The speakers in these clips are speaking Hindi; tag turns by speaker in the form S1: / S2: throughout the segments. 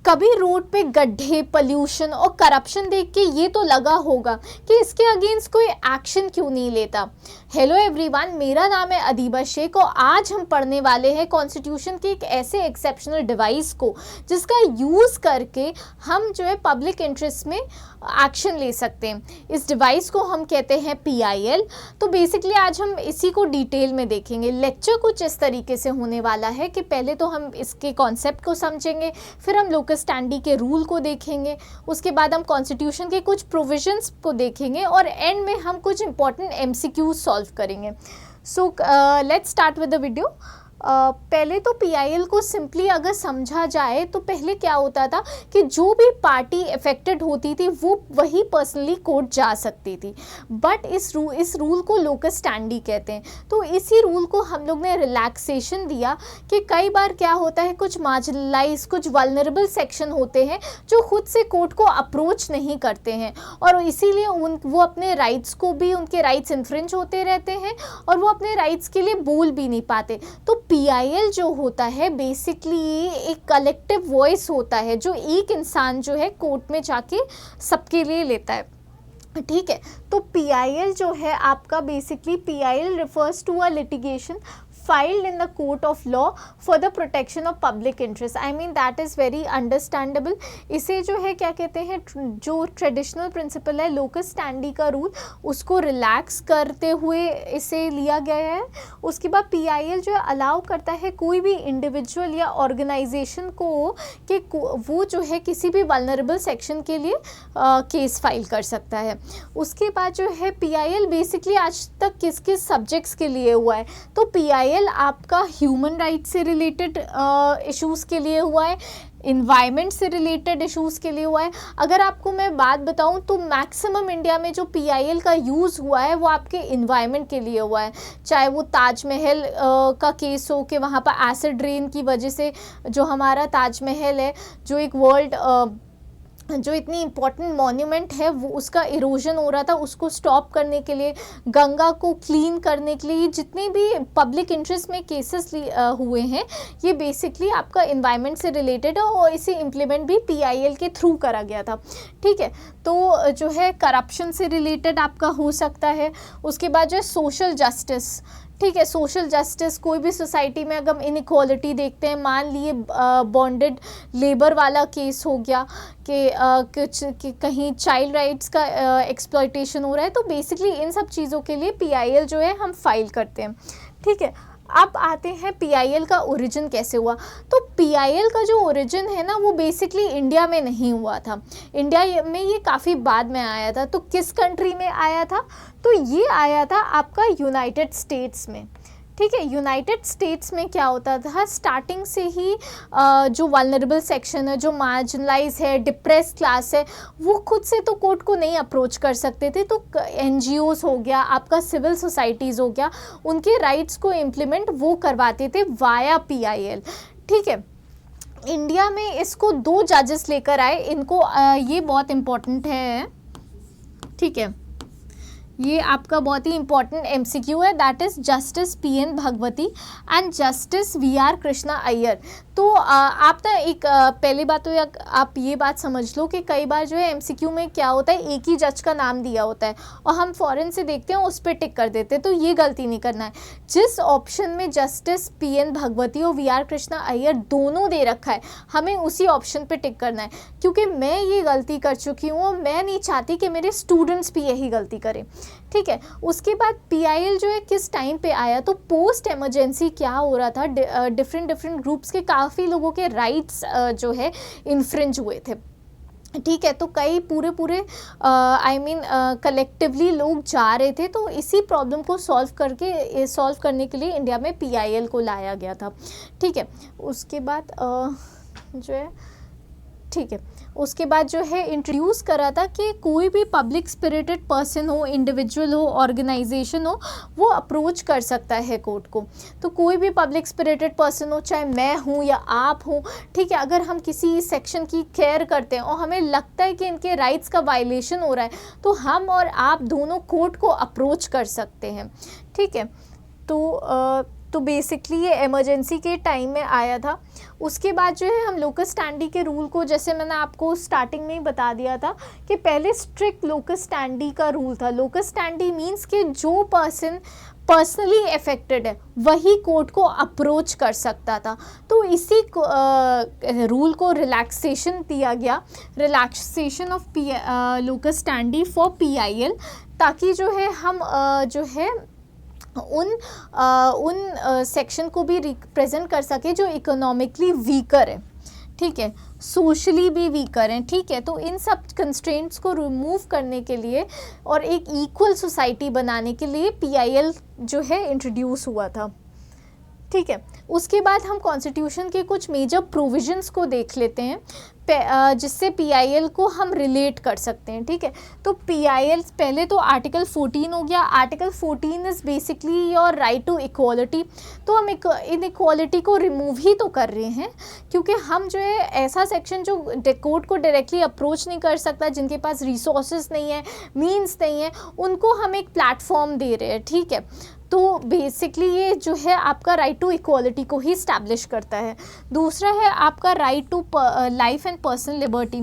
S1: कभी रोड पे गड्ढे, पोल्यूशन और करप्शन देख के ये तो लगा होगा कि इसके अगेंस्ट कोई एक्शन क्यों नहीं लेता। हेलो एवरीवन, मेरा नाम है अदीबा शेख और आज हम पढ़ने वाले हैं कॉन्स्टिट्यूशन के एक ऐसे एक्सेप्शनल डिवाइस को जिसका यूज़ करके हम जो है पब्लिक इंटरेस्ट में एक्शन ले सकते हैं। इस डिवाइस को हम कहते हैं PIL। तो बेसिकली आज हम इसी को डिटेल में देखेंगे। लेक्चर कुछ इस तरीके से होने वाला है कि पहले तो हम इसके कॉन्सेप्ट को समझेंगे, फिर हम लोकस स्टैंडी के रूल को देखेंगे, उसके बाद हम कॉन्स्टिट्यूशन के कुछ प्रोविजंस को देखेंगे और एंड में हम कुछ इंपॉर्टेंट MCQs सॉल्व करेंगे। So let's start with the video. पहले तो PIL को सिंपली अगर समझा जाए तो पहले क्या होता था कि जो भी पार्टी अफेक्टेड होती थी वो वही पर्सनली कोर्ट जा सकती थी, बट इस रूल को लोकस स्टैंडी कहते हैं। तो इसी रूल को हम लोग ने रिलैक्सेशन दिया कि कई बार क्या होता है, कुछ मार्जिनलाइज, कुछ वल्नरेबल सेक्शन होते हैं जो खुद से कोर्ट को अप्रोच नहीं करते हैं और इसीलिए वो अपने राइट्स को भी, उनके राइट्स इन्फ्रिंज होते रहते हैं और वो अपने राइट्स के लिए बोल भी नहीं पाते। तो PIL जो होता है बेसिकली एक कलेक्टिव वॉइस होता है जो एक इंसान जो है कोर्ट में जाके सबके लिए लेता है। ठीक है, तो PIL जो है आपका basically PIL refers to a litigation filed in the court of law for the protection of public interest. I mean that is very understandable. इसे जो है क्या कहते हैं, जो ट्रेडिशनल प्रिंसिपल है लोकस स्टैंडी का रूल, उसको रिलैक्स करते हुए इसे लिया गया है। उसके बाद PIL जो है अलाउ करता है कोई भी इंडिविजुअल या ऑर्गेनाइजेशन को कि वो जो है किसी भी वल्नरेबल सेक्शन के लिए केस फाइल कर सकता है। उसके बाद जो है PIL बेसिकली आज तक किस किस सब्जेक्ट्स के लिए हुआ है, तो PIL आपका ह्यूमन राइट से रिलेटेड इश्यूज़ के लिए हुआ है, इन्वायरमेंट से रिलेटेड इश्यूज़ के लिए हुआ है। अगर आपको मैं बात बताऊं तो मैक्सिमम इंडिया में जो PIL का यूज़ हुआ है वो आपके इन्वायरमेंट के लिए हुआ है, चाहे वो ताजमहल का केस हो कि वहाँ पर एसिड रेन की वजह से जो हमारा ताजमहल है, जो एक वर्ल्ड जो इतनी इम्पॉर्टेंट मॉन्यूमेंट है, वो उसका इरोजन हो रहा था, उसको स्टॉप करने के लिए, गंगा को क्लीन करने के लिए, जितने भी पब्लिक इंटरेस्ट में केसेस हुए हैं ये बेसिकली आपका इन्वायरमेंट से रिलेटेड है और इसे इम्प्लीमेंट भी PIL के थ्रू करा गया था। ठीक है, तो जो है करप्शन से रिलेटेड आपका हो सकता है। उसके बाद जो है सोशल जस्टिस, ठीक है, सोशल जस्टिस कोई भी सोसाइटी में अगर हम इनइक्वालिटी देखते हैं, मान लिए बॉन्डेड लेबर वाला केस हो गया कि कुछ कहीं चाइल्ड राइट्स का एक्सप्लॉयटेशन हो रहा है, तो बेसिकली इन सब चीज़ों के लिए PIL जो है हम फाइल करते हैं। ठीक है, अब आते हैं PIL का ओरिजिन कैसे हुआ। तो PIL का जो ओरिजिन है ना वो बेसिकली इंडिया में नहीं हुआ था, इंडिया में ये काफ़ी बाद में आया था। तो किस कंट्री में आया था, तो ये आया था आपका यूनाइटेड स्टेट्स में। ठीक है, यूनाइटेड स्टेट्स में क्या होता था, स्टार्टिंग से ही जो वल्नरेबल सेक्शन है, जो मार्जिनलाइज है, डिप्रेस क्लास है, वो खुद से तो कोर्ट को नहीं अप्रोच कर सकते थे। तो NGOs हो गया, आपका सिविल सोसाइटीज़ हो गया, उनके राइट्स को इम्प्लीमेंट वो करवाते थे वाया PIL। ठीक है, इंडिया में इसको 2 जजेस लेकर आए, इनको ये बहुत इम्पोर्टेंट है। ठीक है, ये आपका बहुत ही इंपॉर्टेंट MCQ है, that is justice PN Bhagwati and justice VR Krishna Iyer. तो आप ना एक पहली बात तो आप ये बात समझ लो कि कई बार जो है MCQ में क्या होता है, एक ही जज का नाम दिया होता है और हम फॉरेन से देखते हैं उस पर टिक कर देते हैं, तो ये गलती नहीं करना है। जिस ऑप्शन में जस्टिस PN भगवती और VR कृष्णा अय्यर दोनों दे रखा है, हमें उसी ऑप्शन पे टिक करना है, क्योंकि मैं ये गलती कर चुकी हूँ और मैं नहीं चाहती कि मेरे स्टूडेंट्स भी यही गलती करें। ठीक है, उसके बाद PIL जो है किस टाइम पे आया, तो पोस्ट इमरजेंसी क्या हो रहा था, डिफरेंट ग्रुप्स के काफ़ी लोगों के राइट्स जो है इन्फ्रिंज हुए थे। ठीक है, तो कई पूरे कलेक्टिवली लोग जा रहे थे, तो इसी प्रॉब्लम को सॉल्व करने के लिए इंडिया में PIL को लाया गया था। ठीक है, उसके बाद जो है, ठीक है, उसके बाद जो है इंट्रोड्यूस करा था कि कोई भी पब्लिक स्पिरिटेड पर्सन हो, इंडिविजुअल हो, ऑर्गेनाइजेशन हो, वो अप्रोच कर सकता है कोर्ट को। तो कोई भी पब्लिक स्पिरिटेड पर्सन हो, चाहे मैं हूँ या आप हो, ठीक है, अगर हम किसी सेक्शन की केयर करते हैं और हमें लगता है कि इनके राइट्स का वायलेशन हो रहा है, तो हम और आप दोनों कोर्ट को अप्रोच कर सकते हैं। ठीक है, तो तो बेसिकली ये इमरजेंसी के टाइम में आया था। उसके बाद जो है हम लोकस स्टैंडी के रूल को, जैसे मैंने आपको स्टार्टिंग में ही बता दिया था कि पहले स्ट्रिक्ट लोकस स्टैंडी का रूल था। लोकस स्टैंडी मीन्स कि जो पर्सन पर्सनली अफेक्टेड है वही कोर्ट को अप्रोच कर सकता था। तो इसी रूल को रिलैक्सेशन दिया गया, relaxation of locus standi for PIL, ताकि जो है हम जो है उन सेक्शन को भी रिप्रेजेंट कर सके जो इकोनॉमिकली वीकर है, ठीक है, सोशली भी वीकर हैं, ठीक है। तो इन सब कंस्ट्रेंट्स को रिमूव करने के लिए और एक इक्वल सोसाइटी बनाने के लिए PIL जो है इंट्रोड्यूस हुआ था, ठीक है। उसके बाद हम कॉन्स्टिट्यूशन के कुछ मेजर प्रोविजंस को देख लेते हैं जिससे PIL को हम रिलेट कर सकते हैं, ठीक है। तो PIL पहले तो आर्टिकल 14 हो गया। Article 14 is basically your right to equality. तो हम इन इक्वालिटी को रिमूव ही तो कर रहे हैं, क्योंकि हम जो है ऐसा सेक्शन जो कोर्ट को डायरेक्टली अप्रोच नहीं कर सकता, जिनके पास रिसोर्सेज नहीं है, मीन्स नहीं है, उनको हम एक प्लेटफॉर्म दे रहे हैं, ठीक है। तो बेसिकली ये जो है आपका राइट टू इक्वालिटी को ही इस्टेब्लिश करता है। दूसरा है आपका right to life and personal liberty.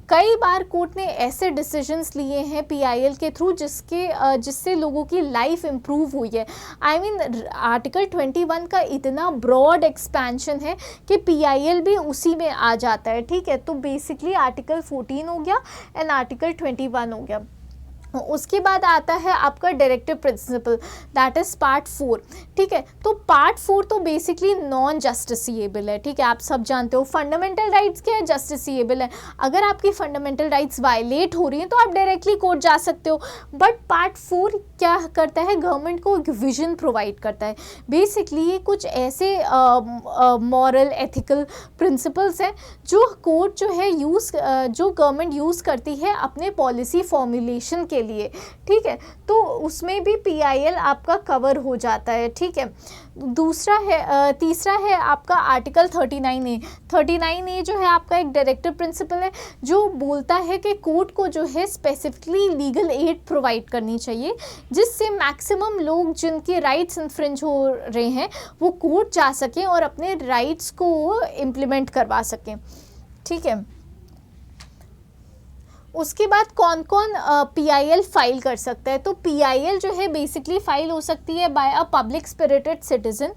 S1: कई बार कोर्ट ने ऐसे डिसीजंस लिए हैं PIL के थ्रू जिससे लोगों की लाइफ इम्प्रूव हुई है। आई मीन आर्टिकल 21 का इतना ब्रॉड एक्सपेंशन है कि PIL भी उसी में आ जाता है, ठीक है। तो बेसिकली आर्टिकल 14 हो गया एंड आर्टिकल 21 हो गया। उसके बाद आता है आपका directive principle, that is part 4, ठीक है। तो पार्ट 4 तो बेसिकली नॉन जस्टिसिएबल है, ठीक है। आप सब जानते हो फंडामेंटल राइट्स क्या है, जस्टिसिएबल है। अगर आपकी फंडामेंटल राइट्स वायलेट हो रही हैं तो आप डायरेक्टली कोर्ट जा सकते हो। बट पार्ट 4 क्या करता है, गवर्नमेंट को एक विजन प्रोवाइड करता है। बेसिकली ये कुछ ऐसे मॉरल एथिकल प्रिंसिपल्स हैं जो कोर्ट जो है जो गवर्नमेंट यूज़ करती है अपने पॉलिसी फॉर्मुलेशन के लिए, ठीक है। तो उसमें भी PIL आपका कवर हो जाता है, ठीक है। तीसरा है आपका आर्टिकल 39A। 39A जो है आपका एक डायरेक्टिव प्रिंसिपल है जो बोलता है कि कोर्ट को जो है स्पेसिफिकली लीगल एड प्रोवाइड करनी चाहिए, जिससे मैक्सिमम लोग जिनके राइट्स इन्फ्रिंज हो रहे हैं वो कोर्ट जा सकें और अपने राइट्स को इम्प्लीमेंट करवा सकें, ठीक है। उसके बाद कौन कौन PIL फाइल कर सकता है, तो PIL जो है बेसिकली फाइल हो सकती है by a public spirited citizen,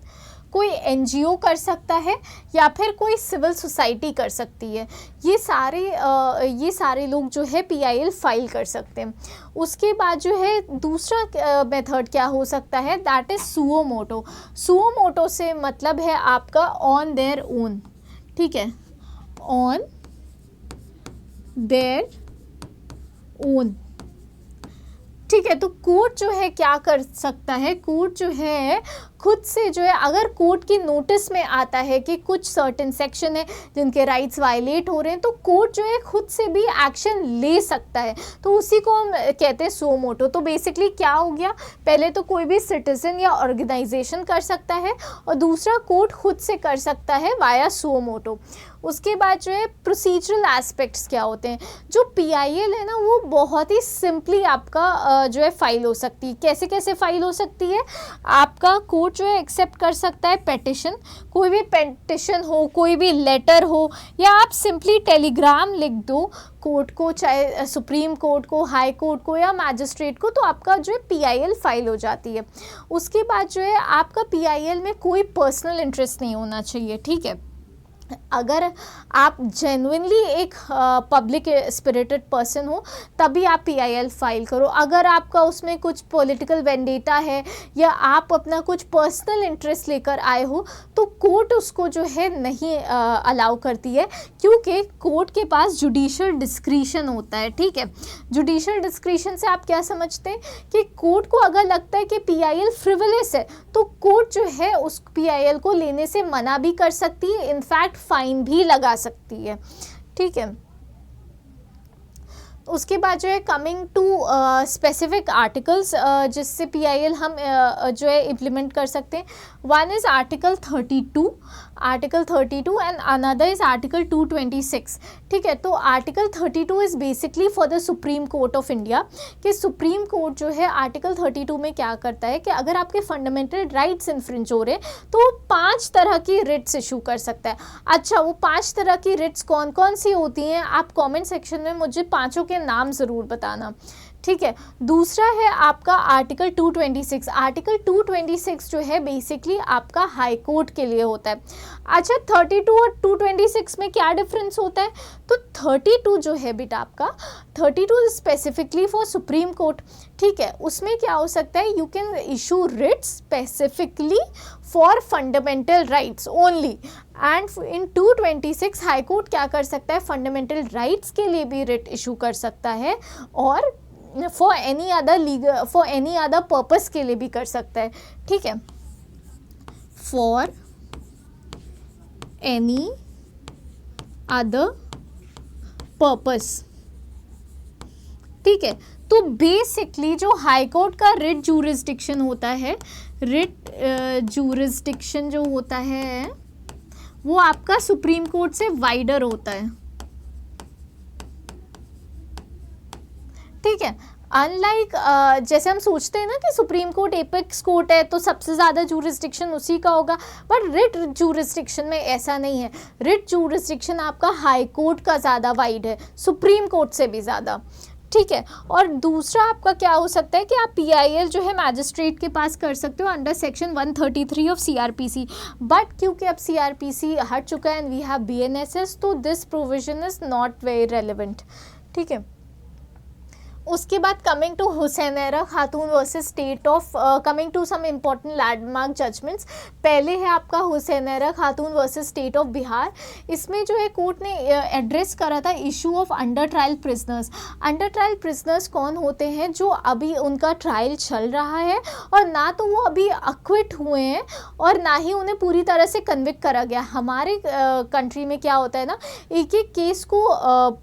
S1: कोई NGO कर सकता है या फिर कोई सिविल सोसाइटी कर सकती है। ये सारे लोग जो है PIL फाइल कर सकते हैं। उसके बाद जो है दूसरा मेथड क्या हो सकता है, that is suo motu. Suo motu से मतलब है आपका ऑन देयर ओन, ठीक है, ऑन देयर ओन, ठीक है। तो कोर्ट जो है क्या कर सकता है, कोर्ट जो है खुद से जो है अगर कोर्ट की नोटिस में आता है कि कुछ सर्टेन सेक्शन है जिनके राइट्स वायलेट हो रहे हैं, तो कोर्ट जो है खुद से भी एक्शन ले सकता है। तो उसी को हम कहते हैं सो मोटो। तो बेसिकली क्या हो गया, पहले तो कोई भी सिटीजन या ऑर्गेनाइजेशन कर सकता है और दूसरा कोर्ट खुद से कर सकता है वाया सो मोटो। उसके बाद जो है प्रोसीजरल एस्पेक्ट्स क्या होते हैं, जो PIL है ना वो बहुत ही सिंपली आपका जो है फाइल हो सकती है। कैसे कैसे फाइल हो सकती है, आपका कोर्ट जो है एक्सेप्ट कर सकता है पेटिशन, कोई भी पेटिशन हो, कोई भी लेटर हो, या आप सिंपली टेलीग्राम लिख दो कोर्ट को, चाहे सुप्रीम कोर्ट को, हाई कोर्ट को या मैजिस्ट्रेट को, तो आपका जो है PIL फाइल हो जाती है। उसके बाद जो है आपका PIL में कोई पर्सनल इंटरेस्ट नहीं होना चाहिए, ठीक है। अगर आप जेन्युइनली एक पब्लिक स्पिरिटेड पर्सन हो तभी आप PIL फाइल करो। अगर आपका उसमें कुछ पॉलिटिकल वेंडेटा है या आप अपना कुछ पर्सनल इंटरेस्ट लेकर आए हो तो कोर्ट उसको जो है नहीं अलाउ करती है, क्योंकि कोर्ट के पास जुडिशियल डिस्क्रिशन होता है, ठीक है। जुडिशियल डिस्क्रिशन से आप क्या समझते हैं कि कोर्ट को अगर लगता है कि PIL फ्रिवलेस है तो कोर्ट जो है उस PIL को लेने से मना भी कर सकती है, इनफैक्ट फाइन भी लगा सकती है, ठीक है। उसके बाद जो है कमिंग टू स्पेसिफिक आर्टिकल्स जिससे PIL हम जो है इम्प्लीमेंट कर सकते हैं। One is article 32। Article 32 and another is article 226। ठीक है, तो article 32 is basically for the Supreme court of India, कि सुप्रीम कोर्ट जो है आर्टिकल 32 में क्या करता है कि अगर आपके फंडामेंटल राइट्स इन्फ्रिंज हो रहे तो वो 5 तरह की रिट्स इशू कर सकता है। अच्छा, वो 5 तरह की रिट्स कौन कौन सी होती हैं, आप कमेंट सेक्शन में मुझे पांचों के नाम ज़रूर बताना। ठीक है, दूसरा है आपका आर्टिकल 226। आर्टिकल 226 जो है बेसिकली आपका हाई कोर्ट के लिए होता है। अच्छा, 32 और 226 में क्या डिफरेंस होता है, तो 32 जो है बेटा आपका 32 स्पेसिफिकली फॉर सुप्रीम कोर्ट। ठीक है, उसमें क्या हो सकता है, you can issue Ritz specifically for fundamental rights only, and in 226 high court क्या कर सकता है, फंडामेंटल राइट्स के लिए भी रिट इशू कर सकता है और फॉर एनी अदर पर्पस के लिए भी कर सकता है। ठीक है, फॉर एनी अदर पर्पस। ठीक है, तो बेसिकली जो हाई कोर्ट का रिट जूरिसडिक्शन होता है, रिट जूरिसडिक्शन जो होता है वो आपका सुप्रीम कोर्ट से वाइडर होता है। ठीक है, अनलाइक जैसे हम सोचते हैं ना कि सुप्रीम कोर्ट एपेक्स कोर्ट है तो सबसे ज़्यादा जूरिसडिक्शन उसी का होगा, बट रिट जूरिसडिक्शन में ऐसा नहीं है। रिट जूरिसडिक्शन आपका हाई कोर्ट का ज़्यादा वाइड है, सुप्रीम कोर्ट से भी ज़्यादा। ठीक है, और दूसरा आपका क्या हो सकता है कि आप PIL जो है मैजिस्ट्रेट के पास कर सकते हो under section 133 of CRPC, but क्योंकि अब CRPC हट चुका है एंड वी हैव BNSS, तो this provision is not very relevant. ठीक है, उसके बाद coming to Hussainara Khatoon versus state of, coming to some important landmark judgements. पहले है आपका हुसैनैरा Khatoon versus state of Bihar. इसमें जो है कोर्ट ने एड्रेस करा था issue of under trial prisoners. Under trial prisoners कौन होते हैं, जो अभी उनका ट्रायल चल रहा है और ना तो वो अभी अक्विट हुए हैं और ना ही उन्हें पूरी तरह से कन्विक्ट करा गया। हमारे कंट्री में क्या होता है ना, एक एक केस को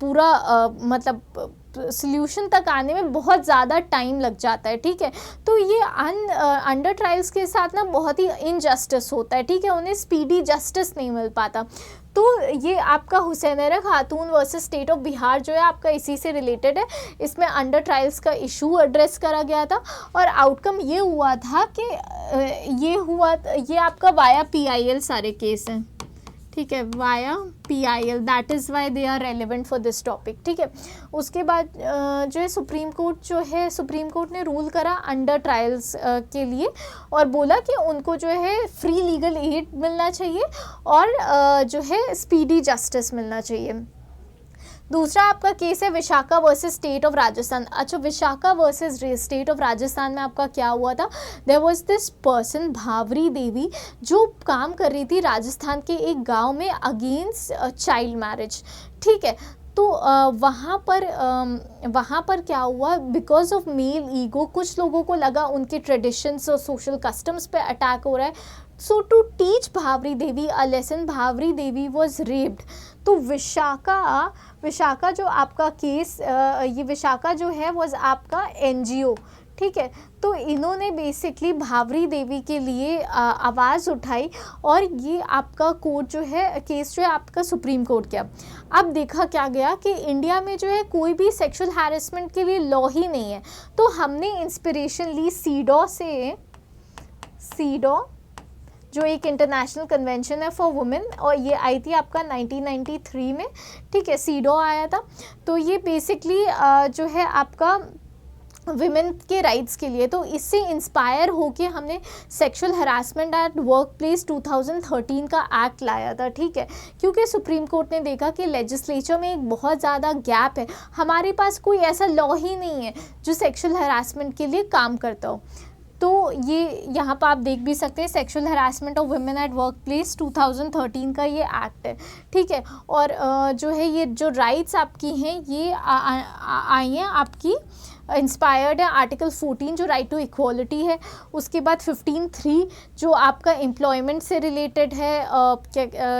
S1: पूरा मतलब सल्यूशन तक आने में बहुत ज़्यादा टाइम लग जाता है। ठीक है, तो ये अंडर ट्रायल्स के साथ ना बहुत ही इनजस्टिस होता है। ठीक है, उन्हें स्पीडी जस्टिस नहीं मिल पाता। तो ये आपका हुसैनैरा Khatoon versus state of Bihar जो है आपका इसी से रिलेटेड है। इसमें अंडर ट्रायल्स का इशू एड्रेस करा गया था और आउटकम ये हुआ था कि ये आपका वाया PIL सारे केस हैं। ठीक है, via PIL, that is why they are relevant for this topic. ठीक है, उसके बाद जो है सुप्रीम कोर्ट ने रूल करा अंडर ट्रायल्स के लिए और बोला कि उनको जो है फ्री लीगल एड मिलना चाहिए और जो है स्पीडी जस्टिस मिलना चाहिए। दूसरा आपका केस है Vishakha versus state of Rajasthan. अच्छा, Vishakha versus state of Rajasthan में आपका क्या हुआ था, there was this person Bhanwari Devi जो काम कर रही थी राजस्थान के एक गांव में अगेंस्ट चाइल्ड मैरिज। ठीक है, तो वहाँ पर क्या हुआ, बिकॉज ऑफ मेल ईगो कुछ लोगों को लगा उनके ट्रेडिशंस और सोशल कस्टम्स पे अटैक हो रहा है। So to teach Bhanwari Devi a lesson, Bhanwari Devi was raped. तो विशाखा जो आपका केस, ये विशाखा जो है वॉज आपका NGO। ठीक है, तो इन्होंने बेसिकली भावरी देवी के लिए आवाज़ उठाई और ये आपका कोर्ट जो है केस जो है आपका सुप्रीम कोर्ट गया। अब देखा क्या गया कि इंडिया में जो है कोई भी सेक्सुअल हैरेसमेंट के लिए लॉ ही नहीं है। तो हमने इंस्पिरेशन ली सीडो से, सीडो जो एक इंटरनेशनल कन्वेंशन है फॉर वुमेन और ये आई थी आपका 1993 में। ठीक है, सीडो आया था। तो ये बेसिकली जो है आपका विमेन के राइट्स के लिए, तो इससे इंस्पायर होके हमने sexual harassment at work place 2013 का एक्ट लाया था। ठीक है, क्योंकि सुप्रीम कोर्ट ने देखा कि लेजिस्लेचर में एक बहुत ज़्यादा गैप है, हमारे पास कोई ऐसा लॉ ही नहीं है जो सेक्सुअल हरासमेंट के लिए काम करता हो। तो ये यहाँ पर आप देख भी सकते हैं, sexual harassment of women at work place 2013 का ये एक्ट है। ठीक है, और जो है ये जो राइट्स आपकी हैं ये आई हैं आपकी इंस्पायर्ड है आर्टिकल 14 जो राइट टू इक्वालिटी है, उसके बाद 15(3) जो आपका एम्प्लॉयमेंट से रिलेटेड है,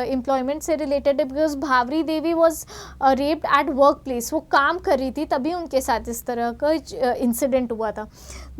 S1: एम्प्लॉयमेंट से रिलेटेड है because भावरी Devi was raped at work place, वो काम कर रही थी तभी उनके साथ इस तरह का इंसिडेंट हुआ था।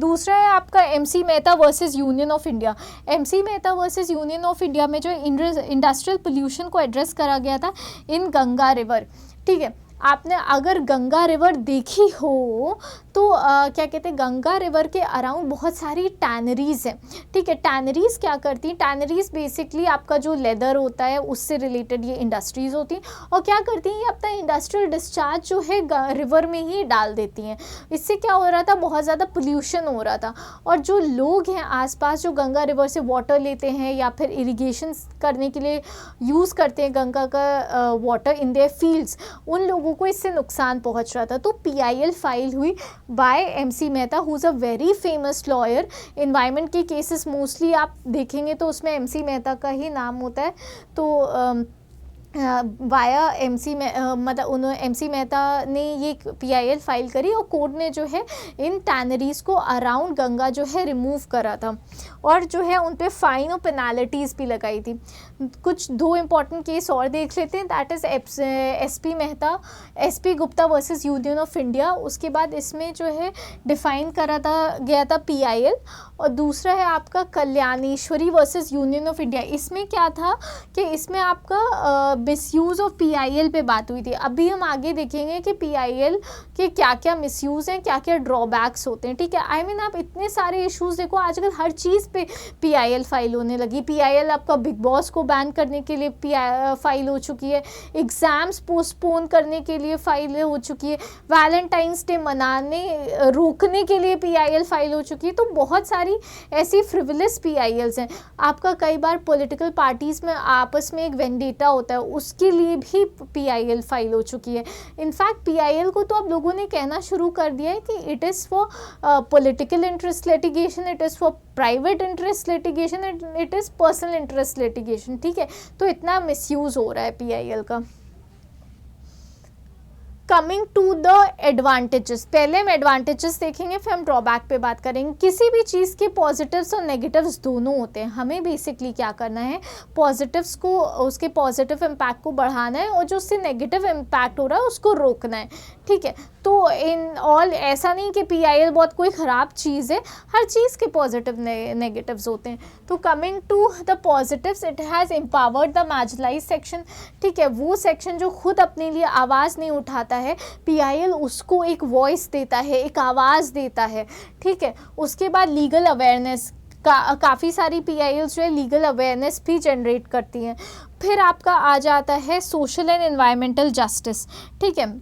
S1: दूसरा है आपका MC Mehta versus union of India. MC Mehta versus union of India में जो इंडस्ट्रियल पोल्यूशन को एड्रेस करा गया था इन गंगा रिवर, ठीक है। आपने अगर गंगा रिवर देखी हो तो क्या कहते हैं, गंगा रिवर के अराउंड बहुत सारी टैनरीज हैं, ठीक है। टैनरीज क्या करती हैं, टैनरीज बेसिकली आपका जो लेदर होता है उससे रिलेटेड ये इंडस्ट्रीज़ होती हैं, और क्या करती हैं, ये अपना इंडस्ट्रियल डिस्चार्ज जो है रिवर में ही डाल देती हैं। इससे क्या हो रहा था, बहुत ज़्यादा पोल्यूशन हो रहा था, और जो लोग हैं आसपास जो गंगा रिवर से वाटर लेते हैं या फिर इरिगेशन करने के लिए यूज़ करते हैं गंगा का वाटर इन देयर फील्ड्स, उन लोगों को इससे नुकसान पहुंच रहा था। तो PIL फाइल हुई by MC Mehta who is a very famous lawyer. Environment के केसेस मोस्टली आप देखेंगे तो उसमें MC मेहता का ही नाम होता है। तो वाया मतलब उन्होंने MC मेहता ने ये PIL फाइल करी और कोर्ट ने जो है इन टैनरीज को अराउंड गंगा जो है रिमूव करा था, और जो है उन पे फाइन और पेनाल्टीज़ भी लगाई थी। कुछ 2 इम्पॉर्टेंट केस और देख लेते हैं, that is SP Gupta versus union of India. उसके बाद इसमें जो है डिफाइन करा गया था PIL, और दूसरा है आपका Kalyaneshwari versus union of India. इसमें क्या था कि इसमें आपका मिसयूज़ ऑफ PIL पे बात हुई थी। अभी हम आगे देखेंगे कि PIL के क्या क्या मिसयूज़ हैं, क्या क्या ड्रॉबैक्स होते हैं, ठीक है। आप इतने सारे इश्यूज़ देखो, आजकल हर चीज़ पे PIL फाइल होने लगी। PIL आपका बिग बॉस को बैन करने के लिए फाइल हो चुकी है, एग्ज़ाम्स पोस्टपोन करने के लिए फाइल हो चुकी है, वैलेंटाइंस डे रोकने के लिए PIL फाइल हो चुकी है। तो बहुत सारी ऐसी फ्रिवलेस PILs हैं। आपका कई बार पॉलिटिकल पार्टीज़ में आपस में एक वेंडेटा होता है, उसके लिए भी PIL फाइल हो चुकी है। इनफैक्ट PIL को तो अब लोगों ने कहना शुरू कर दिया है कि it is for political interest litigation, it is for private interest litigation, it is personal interest litigation, ठीक है। तो इतना मिसयूज़ हो रहा है PIL का। कमिंग टू द एडवांटेजेस, पहले हम एडवांटेजेस देखेंगे फिर हम ड्रॉबैक पे बात करेंगे। किसी भी चीज़ के पॉजिटिव्स और नेगेटिव्स दोनों होते हैं। हमें बेसिकली क्या करना है, पॉजिटिव्स को, उसके पॉजिटिव इम्पैक्ट को बढ़ाना है, और जो उससे नेगेटिव इम्पैक्ट हो रहा है उसको रोकना है, ठीक है। तो इन ऑल ऐसा नहीं कि PIL बहुत कोई ख़राब चीज़ है, हर चीज़ के पॉजिटिव नेगेटिव्स होते हैं। तो coming to the positives, it has empowered the marginalise section, ठीक है। वो सेक्शन जो खुद अपने लिए आवाज़ नहीं उठाता है, PIL उसको एक वॉइस देता है, एक आवाज़ देता है, ठीक है। उसके बाद लीगल अवेयरनेस, काफ़ी सारी PILs जो है लीगल अवेयरनेस भी जनरेट करती हैं। फिर आपका आ जाता है सोशल एंड एनवायरमेंटल जस्टिस, ठीक है।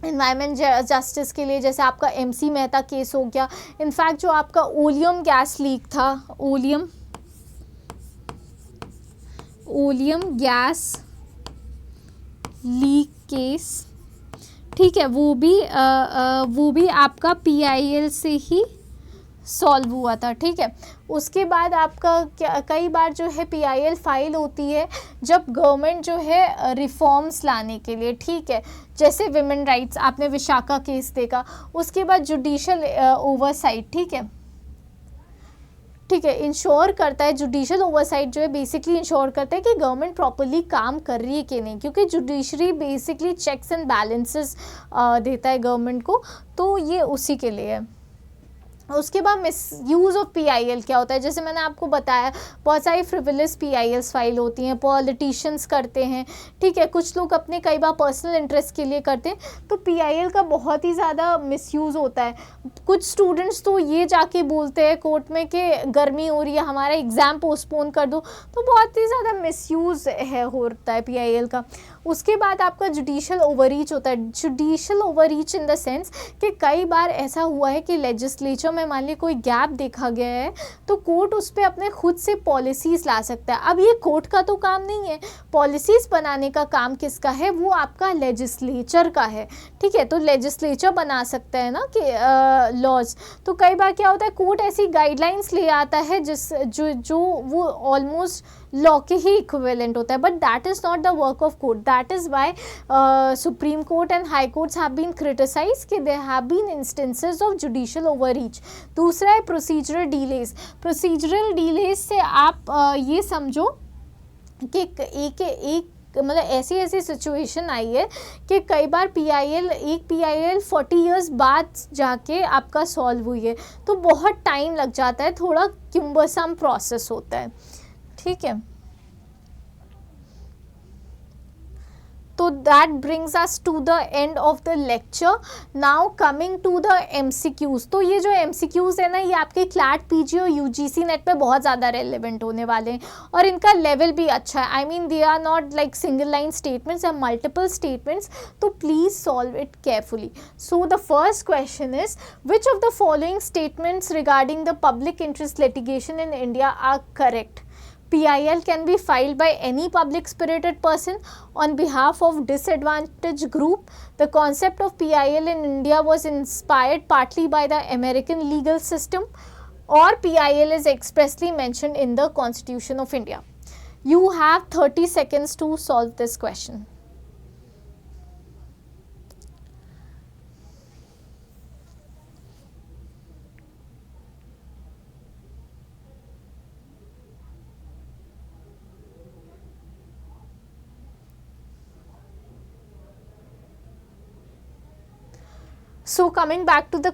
S1: इन्वायरमेंट जस्टिस के लिए जैसे आपका MC मेहता केस हो गया, इनफैक्ट जो आपका ओलियम गैस लीक था, ओलियम गैस लीक केस, ठीक है, वो भी आपका PIL से ही सॉल्व हुआ था, ठीक है। उसके बाद आपका कई बार जो है PIL फाइल होती है जब गवर्नमेंट जो है रिफॉर्म्स लाने के लिए, ठीक है, जैसे विमेन राइट्स, आपने विशाखा केस देखा। उसके बाद जुडिशल ओवरसाइट, ठीक है, इंश्योर करता है, जुडिशल ओवरसाइट जो है बेसिकली इंश्योर करता है कि गवर्नमेंट प्रॉपर्ली काम कर रही है कि नहीं, क्योंकि judiciary basically checks and balances देता है गवर्नमेंट को, तो ये उसी के लिए है। उसके बाद मिसयूज़ ऑफ PIL क्या होता है, जैसे मैंने आपको बताया बहुत सारी फ्रिवलेस PILs फाइल होती हैं, पॉलिटिशियंस करते हैं, ठीक है, कुछ लोग अपने कई बार पर्सनल इंटरेस्ट के लिए करते हैं। तो PIL का बहुत ही ज़्यादा मिसयूज़ होता है। कुछ स्टूडेंट्स तो ये जाके बोलते हैं कोर्ट में कि गर्मी हो रही है, हमारा एग्ज़ाम पोस्टपोन कर दो, तो बहुत ही ज़्यादा मिसयूज़ होता है PIL का। उसके बाद आपका जुडिशल ओवररीच होता है। Judicial overreach in the sense कि कई बार ऐसा हुआ है कि लेजिस्लेचर में मान ली कोई गैप देखा गया है, तो कोर्ट उस पर अपने खुद से पॉलिसीज़ ला सकता है। अब ये कोर्ट का तो काम नहीं है, पॉलिसीज़ बनाने का काम किसका है, वो आपका लेजिस्लेचर का है, ठीक है। तो लेजिस्लेचर बना सकता है ना कि लॉज। तो कई बार क्या होता है, कोर्ट ऐसी गाइडलाइंस ले आता है जो वो ऑलमोस्ट लॉ के ही इक्विवेलेंट होता है, but that is not the work of court. That is why Supreme Court and High Courts have been criticise कि there have been instances of judicial overreach. दूसरा है प्रोसीजरल डीलेज. प्रोसीजरल डीलेज से आप ये समझो कि एक मतलब ऐसी सिचुएशन आई है कि कई बार एक PIL 40 इयर्स बाद जाके आपका सॉल्व हुई है, तो बहुत टाइम लग जाता है, थोड़ा क्यूम्बरसम प्रोसेस होता है. ठीक है, तो that brings us to the end of the lecture. Now coming to the MCQs. तो ये जो MCQs है ना, ये आपके क्लैट PG और UGC नेट पे बहुत ज़्यादा रेलिवेंट होने वाले हैं, और इनका लेवल भी अच्छा है. I mean they are not like single line statements या मल्टीपल स्टेटमेंट्स, तो please solve it carefully. So the first question is, which of the following statements regarding the public interest litigation in India are correct? PIL can be filed by any public spirited person on behalf of disadvantaged group. The concept of PIL in India was inspired partly by the American legal system, or PIL is expressly mentioned in the Constitution of India. You have 30 seconds to solve this question. So coming back to the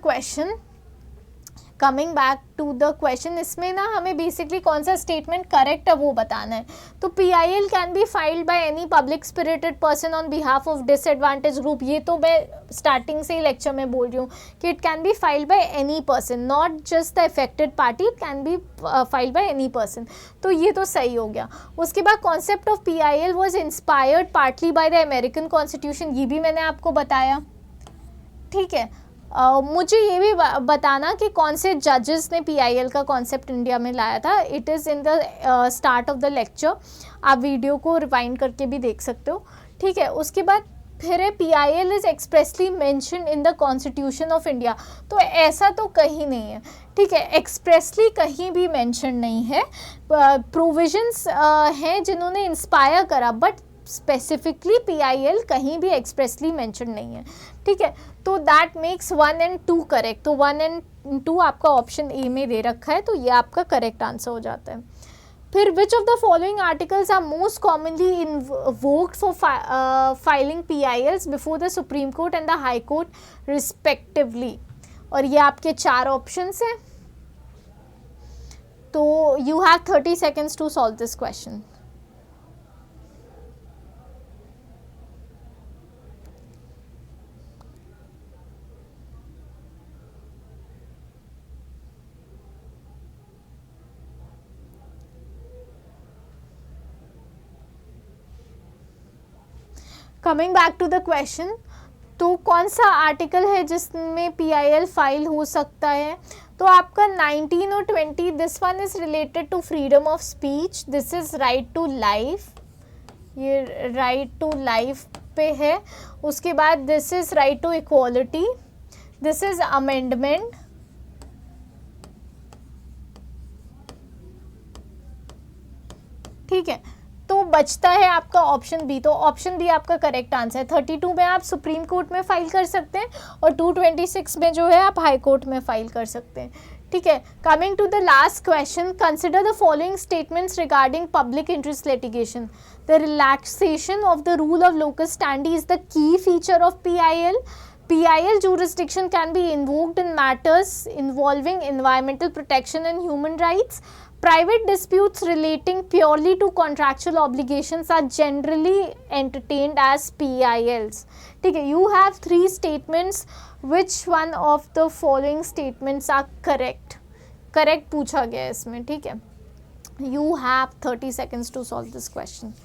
S1: question, इसमें ना हमें बेसिकली कौन सा स्टेटमेंट करेक्ट है वो बताना है. तो PIL can be filed by any public spirited person on behalf of disadvantage group. ये तो मैं स्टार्टिंग से ही लेक्चर में बोल रही हूँ कि it can be filed by any person, not just the affected party, it can be filed by any person. तो ये तो सही हो गया. उसके बाद concept of PIL was inspired partly by the American constitution, ये भी मैंने आपको बताया. ठीक है, मुझे ये भी बताना कि कौन से जजेस ने PIL का कॉन्सेप्ट इंडिया में लाया था. It is in the start of the lecture, आप वीडियो को रिवाइंड करके भी देख सकते हो. ठीक है, उसके बाद फिर है PIL is expressly mentioned in the constitution of India. तो ऐसा तो कहीं नहीं है. ठीक है, एक्सप्रेसली कहीं भी मेंशन नहीं है. प्रोविजंस हैं जिन्होंने इंस्पायर करा, बट स्पेसिफिकली PIL कहीं भी एक्सप्रेसली मेंशन नहीं है. ठीक है, तो दैट मेक्स 1 and 2 करेक्ट. तो 1 and 2 आपका ऑप्शन ए में दे रखा है, तो ये आपका करेक्ट आंसर हो जाता है. फिर which of the following articles are most commonly invoked for filing PILs before the Supreme Court and the High Court respectively. और ये आपके 4 ऑप्शंस हैं. तो you have 30 seconds to solve this question. Coming back to the question, तो कौन सा आर्टिकल है जिसमें PIL फाइल हो सकता है? तो आपका 19 और 20, this one is related to freedom of speech, this is right to life, ये राइट टू लाइफ पे है. उसके बाद this is right to equality, this is amendment. ठीक है, तो बचता है आपका ऑप्शन बी. तो ऑप्शन बी आपका करेक्ट आंसर है. 32 में आप सुप्रीम कोर्ट में फाइल कर सकते हैं, और 226 में जो है आप हाई कोर्ट में फाइल कर सकते हैं. ठीक है, coming to the last question, consider the following statements regarding public interest litigation. The relaxation of the rule of locus standi is the key feature of PIL. PIL jurisdiction can be invoked in matters involving environmental protection and human rights. Private disputes relating purely to contractual obligations are generally entertained as PILs. ठीक है, you have 3 statements. Which one of the following statements are correct? Correct पूछा गया है इसमें. ठीक है, you have 30 seconds to solve this question.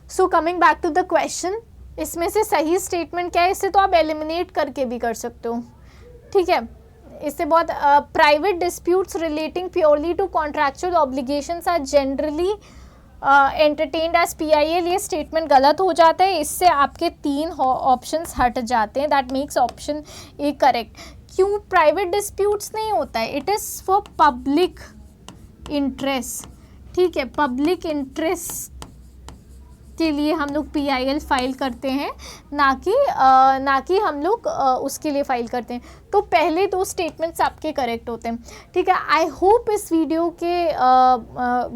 S1: So coming back to the question, इसमें से सही स्टेटमेंट क्या है? इसे तो आप एलिमिनेट करके भी कर सकते हो. ठीक है, इससे बहुत private disputes relating purely to contractual obligations are generally entertained as PIL, ये स्टेटमेंट गलत हो जाता है। इससे आपके 3 ऑप्शंस हट जाते हैं। That makes option A correct. क्यों प्राइवेट डिस्प्यूट्स नहीं होता है? It is for public interest, ठीक है, पब्लिक इंटरेस्ट के लिए हम लोग PIL फाइल करते हैं, ना कि हम लोग उसके लिए फाइल करते हैं। तो पहले 2 स्टेटमेंट्स आपके करेक्ट होते हैं, ठीक है। आई होप इस वीडियो के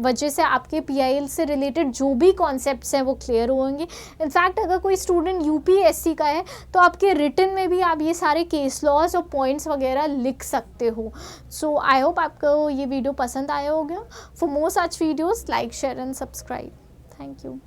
S1: वजह से आपके PIL से रिलेटेड जो भी कॉन्सेप्ट्स हैं वो क्लियर होंगे। इनफैक्ट अगर कोई स्टूडेंट UPSC का है तो आपके रिटन में भी आप ये सारे केस लॉज और पॉइंट्स वगैरह लिख सकते हो। सो आई होप आपको ये वीडियो पसंद आया होगा। For more such videos like share and subscribe. Thank you.